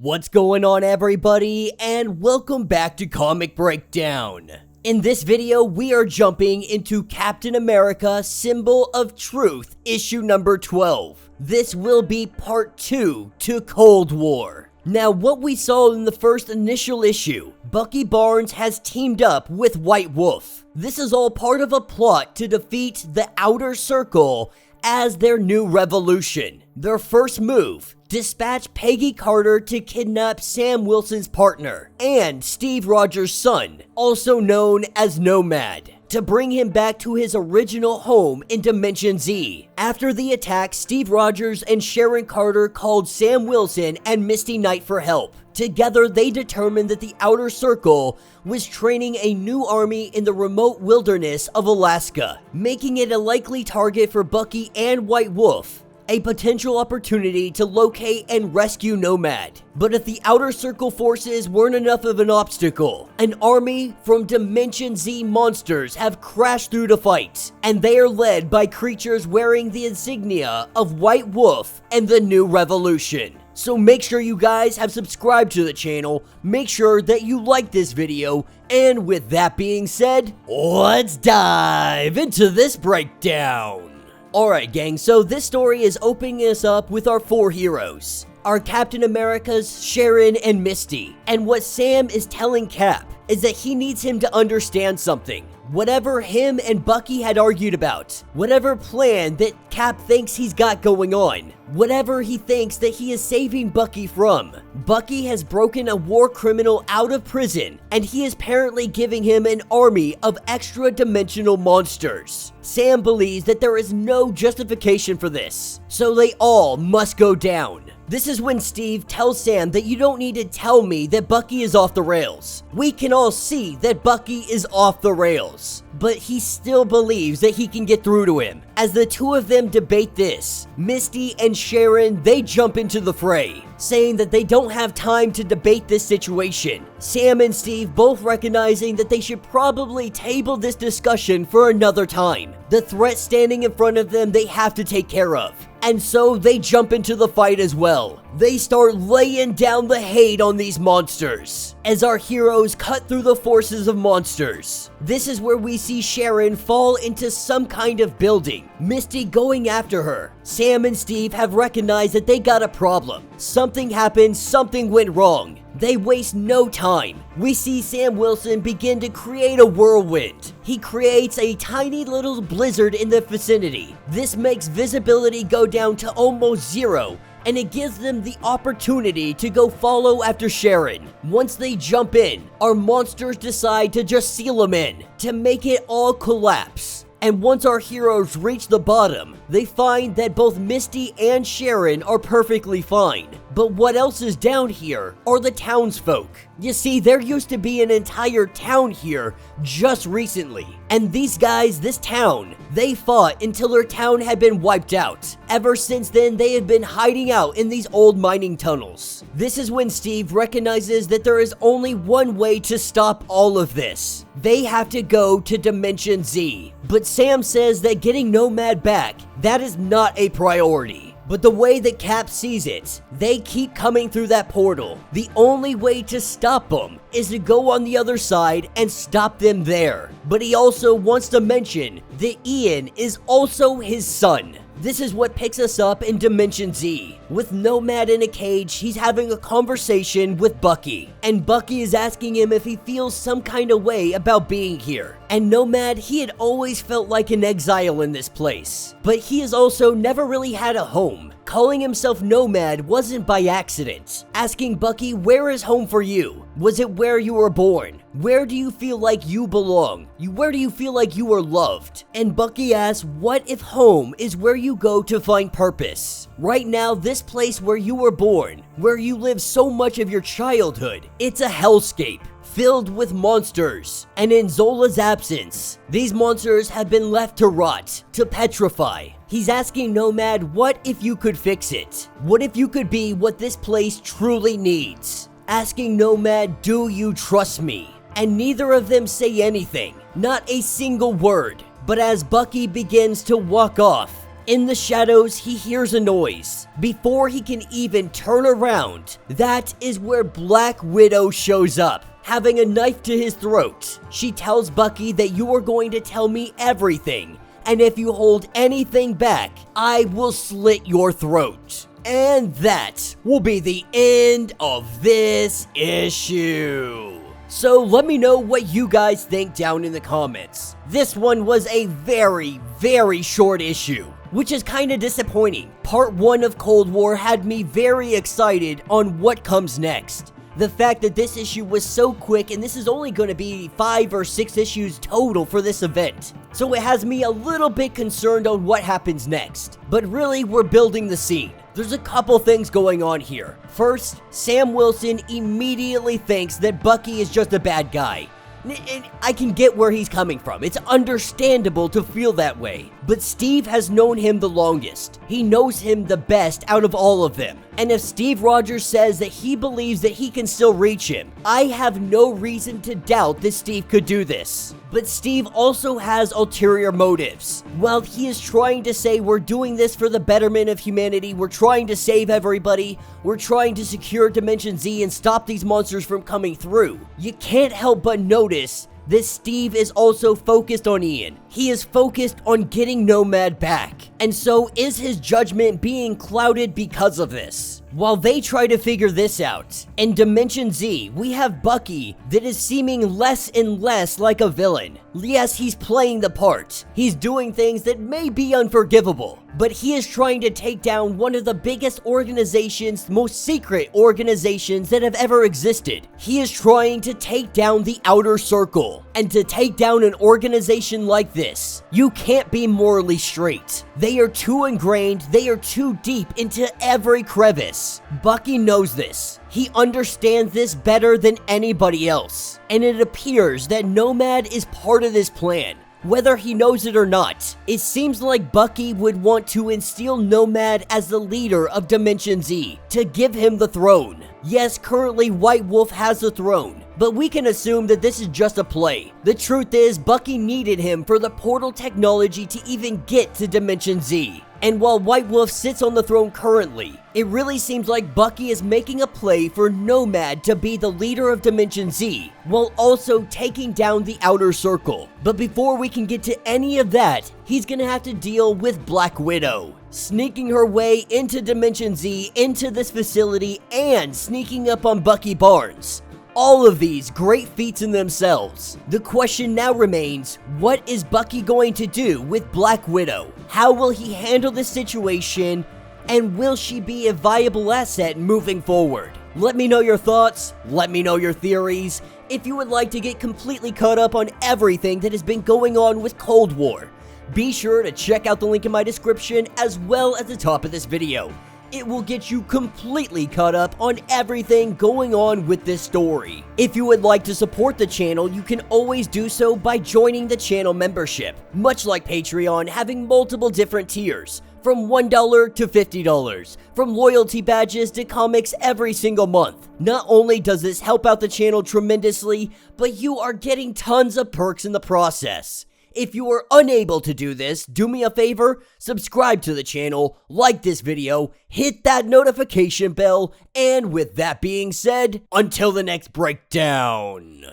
What's going on, everybody, and welcome back to Comic Breakdown. In this video, we are jumping into Captain America Symbol of Truth, issue number 12. This will be part 2 to Cold War. Now, what we saw in the first initial issue, Bucky Barnes has teamed up with White Wolf. This is all part of a plot to defeat the Outer Circle as their new revolution. Their first move, dispatch Peggy Carter to kidnap Sam Wilson's partner and Steve Rogers' son, also known as Nomad, to bring him back to his original home in Dimension Z. After the attack, Steve Rogers and Sharon Carter called Sam Wilson and Misty Knight for help. Together, they determined that the Outer Circle was training a new army in the remote wilderness of Alaska, making it a likely target for Bucky and White Wolf, a potential opportunity to locate and rescue Nomad. But if the Outer Circle forces weren't enough of an obstacle, an army from Dimension Z monsters have crashed through the fight, and they are led by creatures wearing the insignia of White Wolf and the New Revolution. So make sure you guys have subscribed to the channel, make sure that you like this video, and with that being said, let's dive into this breakdown. Alright gang, so this story is opening us up with our four heroes. Our Captain America's Sharon and Misty. And what Sam is telling Cap is that he needs him to understand something. Whatever him and Bucky had argued about, whatever plan that Cap thinks he's got going on, whatever he thinks that he is saving Bucky from, Bucky has broken a war criminal out of prison, and he is apparently giving him an army of extra-dimensional monsters. Sam believes that there is no justification for this, so they all must go down. This is when Steve tells Sam that you don't need to tell me that Bucky is off the rails. We can all see that Bucky is off the rails, but he still believes that he can get through to him. As the two of them debate this, Misty and Sharon, they jump into the fray, saying that they don't have time to debate this situation. Sam and Steve both recognizing that they should probably table this discussion for another time. The threat standing in front of them they have to take care of. And so they jump into the fight as well. They start laying down the hate on these monsters as our heroes cut through the forces of monsters. This is where we see Sharon fall into some kind of building, Misty going after her. Sam and Steve have recognized that they got a problem. Something happened, something went wrong. They waste no time. We see Sam Wilson begin to create a whirlwind. He creates a tiny little blizzard in the vicinity. This makes visibility go down to almost zero, and it gives them the opportunity to go follow after Sharon. Once they jump in, our monsters decide to just seal them in, to make it all collapse. And once our heroes reach the bottom, they find that both Misty and Sharon are perfectly fine. But what else is down here are the townsfolk. You see, there used to be an entire town here just recently. And these guys, this town, they fought until their town had been wiped out. Ever since then, they have been hiding out in these old mining tunnels. This is when Steve recognizes that there is only one way to stop all of this. They have to go to Dimension Z. But Sam says that getting Nomad back, that is not a priority. But the way that Cap sees it, they keep coming through that portal. The only way to stop them is to go on the other side and stop them there. But he also wants to mention that Ian is also his son. This is what picks us up in Dimension Z. With Nomad in a cage, he's having a conversation with Bucky. And Bucky is asking him if he feels some kind of way about being here. And Nomad, he had always felt like an exile in this place. But he has also never really had a home. Calling himself Nomad wasn't by accident. Asking Bucky, where is home for you? Was it where you were born? Where do you feel like you belong? Where do you feel like you are loved? And Bucky asks, what if home is where you go to find purpose? Right now, this place where you were born, where you lived so much of your childhood, it's a hellscape, filled with monsters. And in Zola's absence, these monsters have been left to rot, to petrify. He's asking Nomad, what if you could fix it? What if you could be what this place truly needs? Asking Nomad, do you trust me? And neither of them say anything, not a single word. But as Bucky begins to walk off, In the shadows, he hears a noise. Before he can even turn around, that is where Black Widow shows up, having a knife to his throat. She tells Bucky that you are going to tell me everything, and if you hold anything back, I will slit your throat. And that will be the end of this issue. So let me know what you guys think down in the comments. This one was a very, very short issue, which is kind of disappointing. Part 1 of Cold War had me very excited on what comes next. The fact that this issue was so quick, and this is only going to be 5 or 6 issues total for this event. So it has me a little bit concerned on what happens next. But really, we're building the scene. There's a couple things going on here. First, Sam Wilson immediately thinks that Bucky is just a bad guy. And I can get where he's coming from. It's understandable to feel that way. But Steve has known him the longest. He knows him the best out of all of them. And if Steve Rogers says that he believes that he can still reach him, I have no reason to doubt that Steve could do this. But Steve also has ulterior motives. While he is trying to say we're doing this for the betterment of humanity, we're trying to save everybody, we're trying to secure Dimension Z and stop these monsters from coming through, you can't help but notice that Steve is also focused on Ian. He is focused on getting Nomad back. And so is his judgment being clouded because of this. While they try to figure this out, in Dimension Z, we have Bucky that is seeming less and less like a villain. Yes, he's playing the part. He's doing things that may be unforgivable, but he is trying to take down one of the biggest organizations, most secret organizations that have ever existed. He is trying to take down the Outer Circle. And to take down an organization like this, you can't be morally straight. They are too ingrained, they are too deep into every crevice. Bucky knows this. He understands this better than anybody else. And it appears that Nomad is part of this plan. Whether he knows it or not, it seems like Bucky would want to instill Nomad as the leader of Dimension Z, to give him the throne. Yes, currently White Wolf has the throne, but we can assume that this is just a play. The truth is, Bucky needed him for the portal technology to even get to Dimension Z. And while White Wolf sits on the throne currently, it really seems like Bucky is making a play for Nomad to be the leader of Dimension Z, while also taking down the Outer Circle. But before we can get to any of that, he's gonna have to deal with Black Widow, sneaking her way into Dimension Z, into this facility, and sneaking up on Bucky Barnes. All of these great feats in themselves. The question now remains, what is Bucky going to do with Black Widow? How will he handle this situation? And will she be a viable asset moving forward? Let me know your thoughts, let me know your theories. If you would like to get completely caught up on everything that has been going on with Cold War, be sure to check out the link in my description as well as the top of this video. It will get you completely caught up on everything going on with this story. If you would like to support the channel, you can always do so by joining the channel membership. Much like Patreon, having multiple different tiers, from $1 to $50, from loyalty badges to comics every single month. Not only does this help out the channel tremendously, but you are getting tons of perks in the process. If you are unable to do this, do me a favor, subscribe to the channel, like this video, hit that notification bell, and with that being said, until the next breakdown.